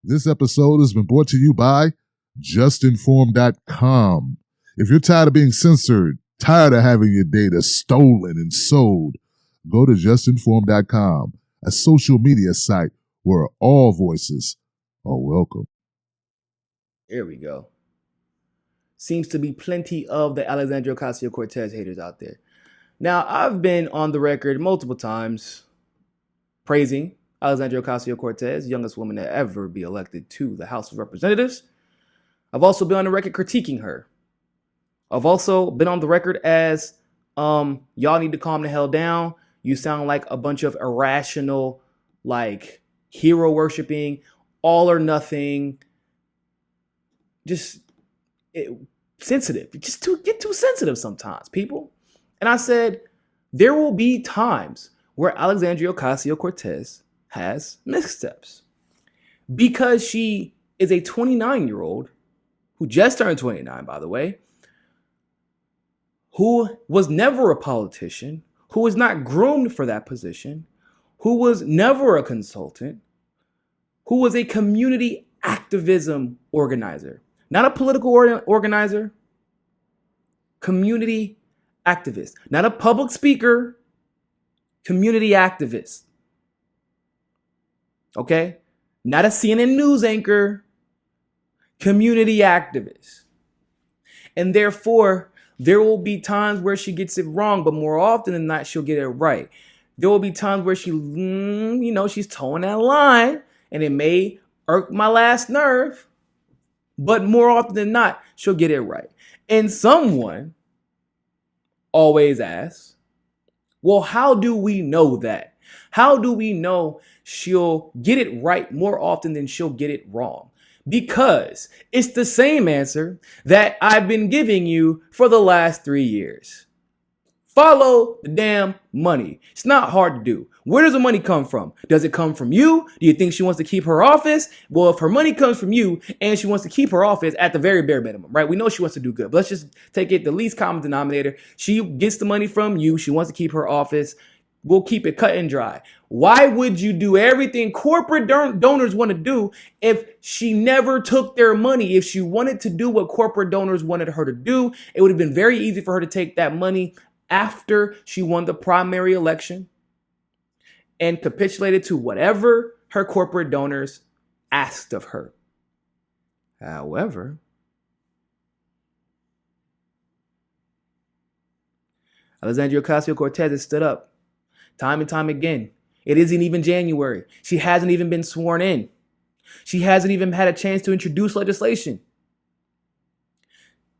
This episode has been brought to you by JustNForm.com. If you're tired of being censored, tired of having your data stolen and sold, go to JustNForm.com, a social media site where all voices are welcome. Here we go. Seems to be plenty of the Alexandria Ocasio-Cortez haters out there. Now, I've been on the record multiple times praising Alexandria Ocasio-Cortez, youngest woman to ever be elected to the House of Representatives. I've also been on the record critiquing her. I've also been on the record as, y'all need to calm the hell down. You sound like a bunch of irrational, like hero worshiping, all or nothing, sensitive. You just get too sensitive sometimes, people. And I said, there will be times where Alexandria Ocasio-Cortez has missteps because she is a 29-year-old who just turned 29, by the way, who was never a politician, who was not groomed for that position, who was never a consultant, who was a community activism organizer, not a political organizer, community activist, not a public speaker, community activist. Okay? Not a CNN news anchor, community activist. And therefore, there will be times where she gets it wrong, but more often than not, she'll get it right. There will be times where she's towing that line, and it may irk my last nerve, but more often than not, she'll get it right. And someone always asks, well, how do we know that? How do we know she'll get it right more often than she'll get it wrong? Because it's the same answer that I've been giving you for the last 3 years. Follow the damn money. It's not hard to do. Where does the money come from? Does it come from you? Do you think she wants to keep her office? Well, if her money comes from you and she wants to keep her office at the very bare minimum, right? We know she wants to do good. But let's just take it the least common denominator. She gets the money from you. She wants to keep her office. We'll keep it cut and dry. Why would you do everything corporate donors want to do if she never took their money? If she wanted to do what corporate donors wanted her to do, it would have been very easy for her to take that money after she won the primary election and capitulated to whatever her corporate donors asked of her. However, Alexandria Ocasio-Cortez has stood up time and time again. It isn't even January. She hasn't even been sworn in. She hasn't even had a chance to introduce legislation.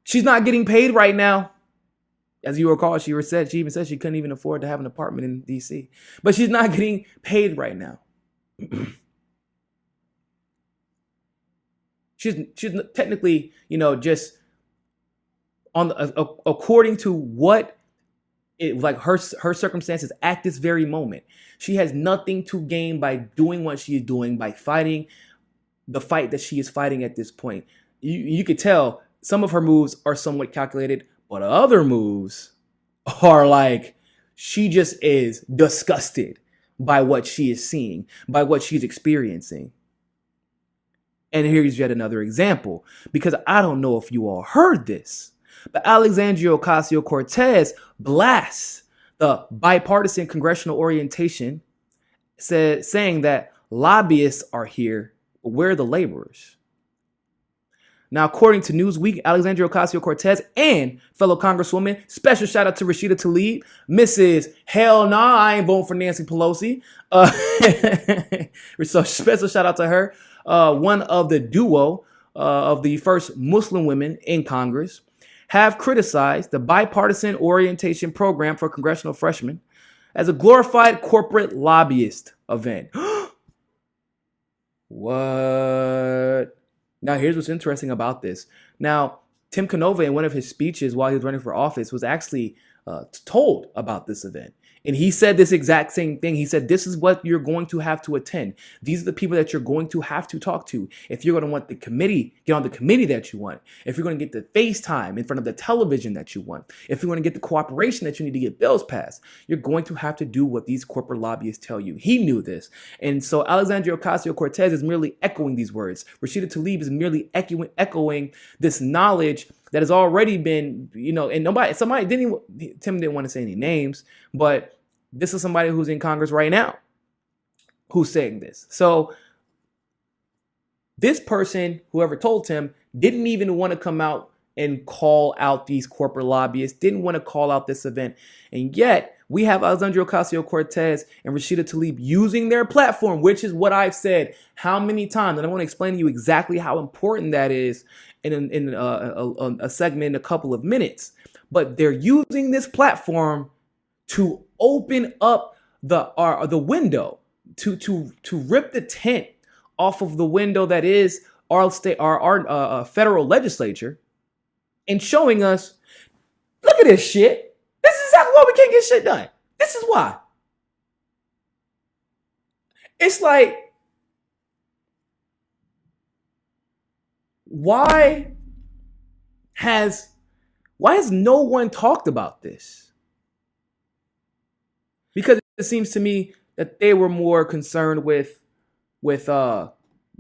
She's not getting paid right now. As you recall, she even said she couldn't even afford to have an apartment in D.C. But she's not getting paid right now. she's technically, just on according to what her circumstances at this very moment. She has nothing to gain by doing what she is doing, by fighting the fight that she is fighting at this point. You could tell some of her moves are somewhat calculated, but other moves are like she just is disgusted by what she is seeing, by what she's experiencing. And here's yet another example, because I don't know if you all heard this, but Alexandria Ocasio-Cortez blasts the bipartisan congressional orientation, saying that lobbyists are here, but we're the laborers. Now, according to Newsweek, Alexandria Ocasio-Cortez and fellow Congresswoman, special shout out to Rashida Tlaib, Mrs. Hell Nah, I ain't voting for Nancy Pelosi. So special shout out to her, one of the duo of the first Muslim women in Congress, have criticized the bipartisan orientation program for congressional freshmen as a glorified corporate lobbyist event. What? Now, here's what's interesting about this. Now, Tim Canova, in one of his speeches while he was running for office, was actually told about this event. And he said this exact same thing. He said, this is what you're going to have to attend. These are the people that you're going to have to talk to. If you're going to want the committee, get on the committee that you want. If you're going to get the FaceTime in front of the television that you want. If you're going to get the cooperation that you need to get bills passed, you're going to have to do what these corporate lobbyists tell you. He knew this. And so Alexandria Ocasio-Cortez is merely echoing these words. Rashida Tlaib is merely echoing this knowledge that has already been, and Tim didn't want to say any names, but this is somebody who's in Congress right now who's saying this. So this person, whoever told Tim, didn't even want to come out and call out these corporate lobbyists, didn't want to call out this event. And yet we have Alexandria Ocasio-Cortez and Rashida Tlaib using their platform, which is what I've said how many times. And I want to explain to you exactly how important that is in a segment in a couple of minutes. But they're using this platform to open up the window, to rip the tent off of the window that is our federal legislature, and showing us, look at this shit. This is exactly why we can't get shit done. This is why. It's like, why has no one talked about this? Because it seems to me that they were more concerned with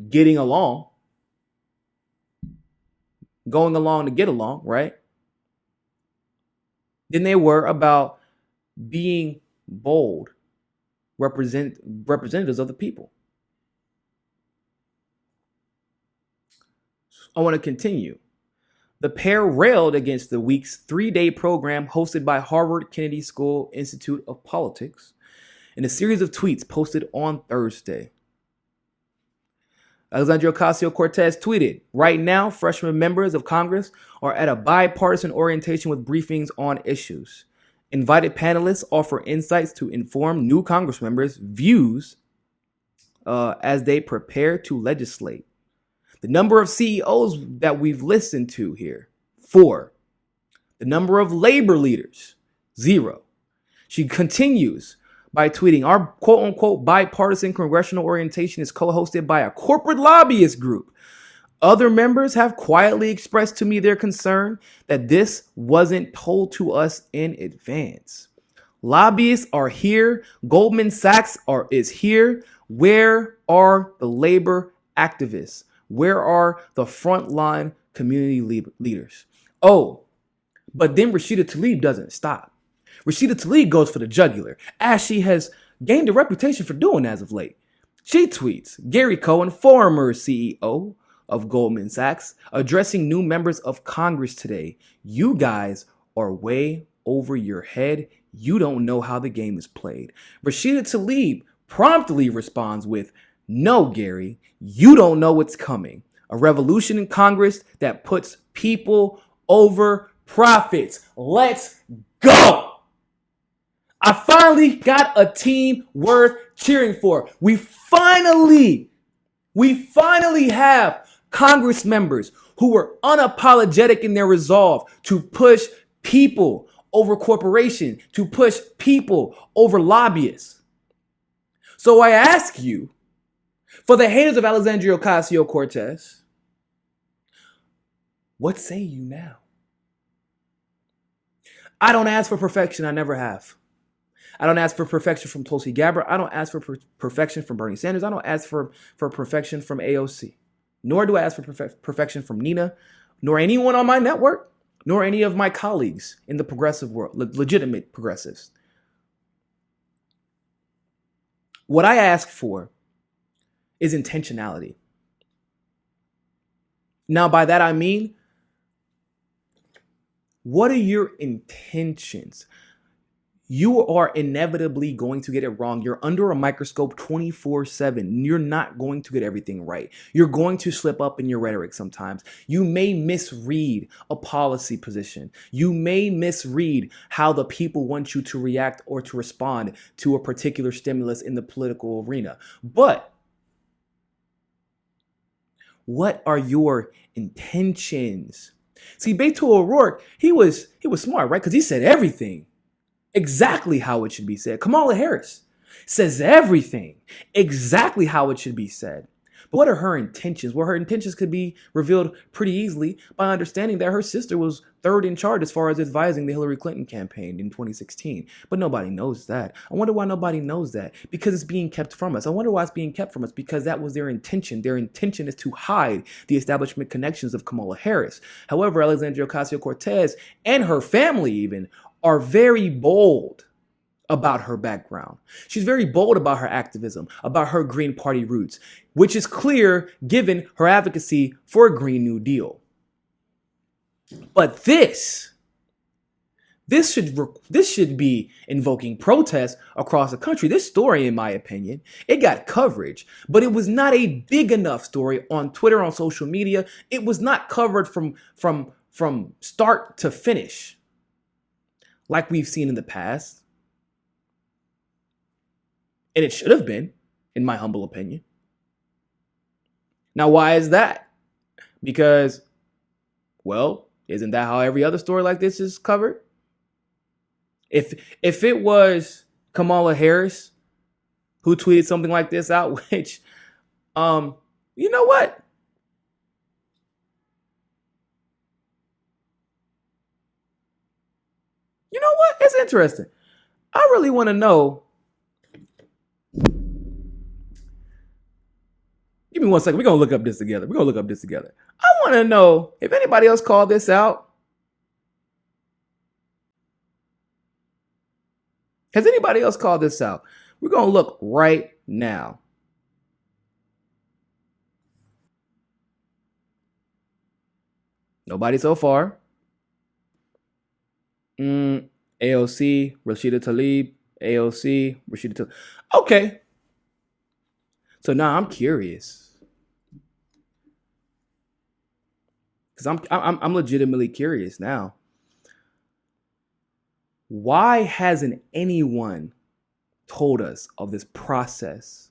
getting along, going along to get along, right? Than they were about being bold representatives of the people. I want to continue. The pair railed against the week's 3-day program hosted by Harvard Kennedy School Institute of Politics in a series of tweets posted on Thursday. Alexandria Ocasio-Cortez tweeted, "Right now, freshman members of Congress are at a bipartisan orientation with briefings on issues. Invited panelists offer insights to inform new Congress members' views as they prepare to legislate. The number of CEOs that we've listened to here, 4. The number of labor leaders, 0. She continues by tweeting, our quote-unquote bipartisan congressional orientation is co-hosted by a corporate lobbyist group. Other members have quietly expressed to me their concern that this wasn't told to us in advance. Lobbyists are here. Goldman Sachs is here. Where are the labor activists? Where are the frontline community leaders?" Oh, but then Rashida Tlaib doesn't stop. Rashida Tlaib goes for the jugular, as she has gained a reputation for doing as of late. She tweets, Gary Cohen, former CEO of Goldman Sachs, addressing new members of Congress today. You guys are way over your head. You don't know how the game is played. Rashida Tlaib promptly responds with, "No, Gary, you don't know what's coming. A revolution in Congress that puts people over profits. Let's go." I finally got a team worth cheering for. We finally have Congress members who were unapologetic in their resolve to push people over corporation, to push people over lobbyists. So I ask you, for the haters of Alexandria Ocasio-Cortez, what say you now? I don't ask for perfection. I never have. I don't ask for perfection from Tulsi Gabbard. I don't ask for perfection from Bernie Sanders. I don't ask for perfection from AOC. Nor do I ask for perfection from Nina, nor anyone on my network, nor any of my colleagues in the progressive world, legitimate progressives. What I ask for is intentionality. Now, by that I mean, what are your intentions? You are inevitably going to get it wrong. You're under a microscope 24/7. You're not going to get everything right. You're going to slip up in your rhetoric sometimes. You may misread a policy position. You may misread how the people want you to react or to respond to a particular stimulus in the political arena. But what are your intentions? See, Beto O'Rourke, he was smart, right? Because he said everything. exactly how it should be said. Kamala Harris says everything exactly how it should be said. But what are her intentions? Well, her intentions could be revealed pretty easily by understanding that her sister was third in charge as far as advising the Hillary Clinton campaign in 2016. But nobody knows that. I wonder why nobody knows that. Because it's being kept from us. I wonder why it's being kept from us. Because that was their intention. Their intention is to hide the establishment connections of Kamala Harris. However, Alexandria Ocasio-Cortez and her family even are very bold about her background. She's very bold about her activism, about her Green Party roots, which is clear given her advocacy for a Green New Deal. But this should be invoking protest across the country. This story, in my opinion, it got coverage, but it was not a big enough story on Twitter, on social media. It was not covered from start to finish like we've seen in the past. And it should have been, in my humble opinion. Now, why is that? Because, well, isn't that how every other story like this is covered? If it was Kamala Harris who tweeted something like this out, which, you know what? You know what? It's interesting. I really want to know. Give me 1 second. We're going to look up this together. I want to know if anybody else called this out. Has anybody else called this out? We're going to look right now. Nobody so far. AOC, Rashida Tlaib, AOC, Rashida Tlaib. Okay. So now I'm curious. Because I'm legitimately curious now. Why hasn't anyone told us of this process?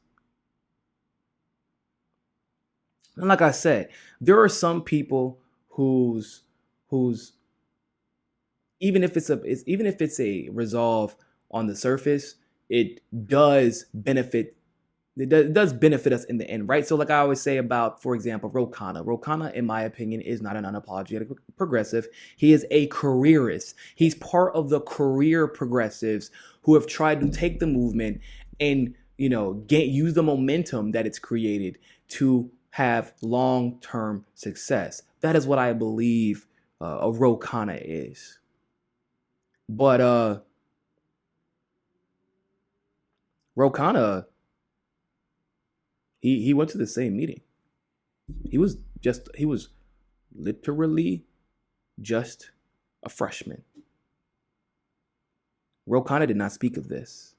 And like I said, there are some people whose even if it's a resolve on the surface, it does benefit. It does benefit us in the end, right? So like I always say about, for example, Ro Khanna. Ro Khanna, in my opinion, is not an unapologetic progressive. He is a careerist. He's part of the career progressives who have tried to take the movement and, use the momentum that it's created to have long-term success. That is what I believe a Ro Khanna is. But Ro Khanna, He went to the same meeting. He was literally just a freshman. Ro Khanna did not speak of this.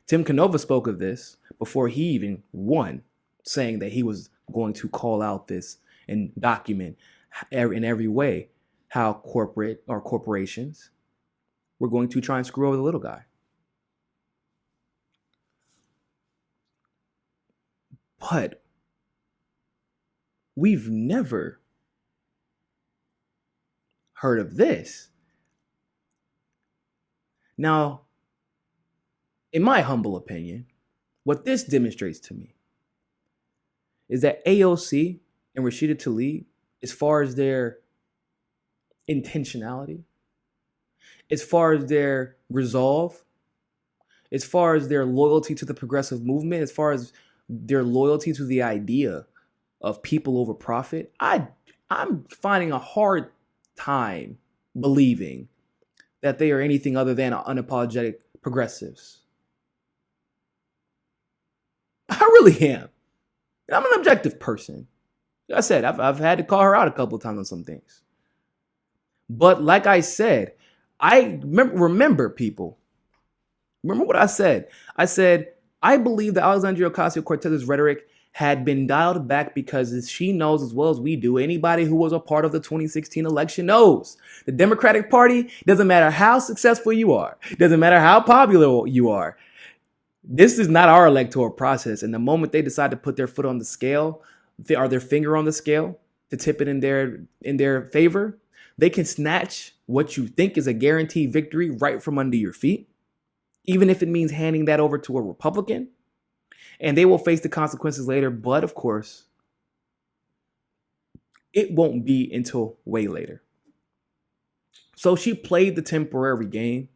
Tim Canova spoke of this before he even won, saying that he was going to call out this and document in every way how corporations were going to try and screw over the little guy. But we've never heard of this. Now, in my humble opinion, what this demonstrates to me is that AOC and Rashida Tlaib, as far as their intentionality, as far as their resolve, as far as their loyalty to the progressive movement, as far as their loyalty to the idea of people over profit, I'm finding a hard time believing that they are anything other than unapologetic progressives. I really am. I'm an objective person. Like I said, I've had to call her out a couple of times on some things. But like I said, I remember people. Remember what I said? I said, I believe that Alexandria Ocasio-Cortez's rhetoric had been dialed back because she knows as well as we do, anybody who was a part of the 2016 election knows. The Democratic Party, doesn't matter how successful you are, doesn't matter how popular you are, this is not our electoral process. And the moment they decide to put their foot on the scale, their finger on the scale to tip it in their favor, They can snatch what you think is a guaranteed victory right from under your feet, even if it means handing that over to a Republican, and they will face the consequences later. But of course, it won't be until way later. So she played the temporary game,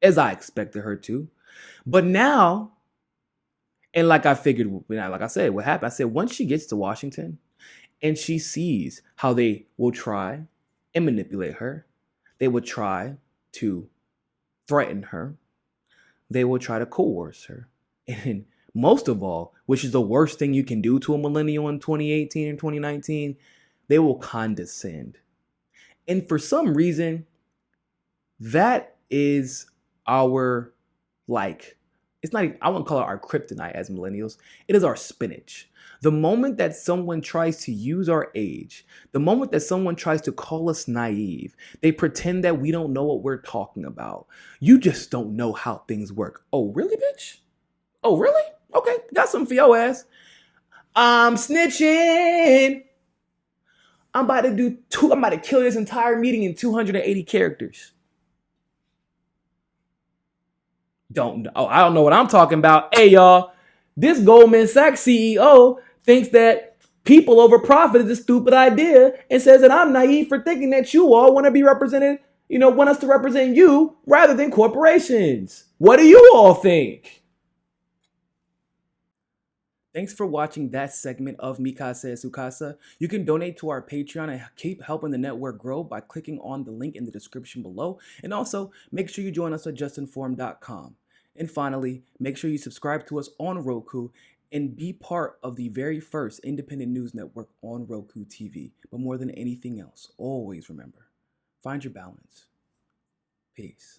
as I expected her to. But now, and like I figured, like I said, what happened? I said, once she gets to Washington and she sees how they will try and manipulate her, they will try to threaten her, they will try to coerce her. And most of all, which is the worst thing you can do to a millennial in 2018 and 2019, they will condescend. And for some reason, that is our, it's not even, I wouldn't call it our kryptonite as millennials. It is our spinach. The moment that someone tries to use our age, the moment that someone tries to call us naive, they pretend that we don't know what we're talking about. You just don't know how things work. Oh, really, bitch? Oh, really? Okay, got something for your ass. I'm snitching. I'm about to kill this entire meeting in 280 characters. I don't know what I'm talking about. Hey, y'all, this Goldman Sachs CEO thinks that people over profit is a stupid idea and says that I'm naive for thinking that you all want to be represented, want us to represent you rather than corporations. What do you all think? Thanks for watching that segment of Mi Casa es Su Casa. You can donate to our Patreon and keep helping the network grow by clicking on the link in the description below. And also, make sure you join us at JustNForm.com. And finally, make sure you subscribe to us on Roku and be part of the very first independent news network on Roku TV. But more than anything else, always remember, find your balance. Peace.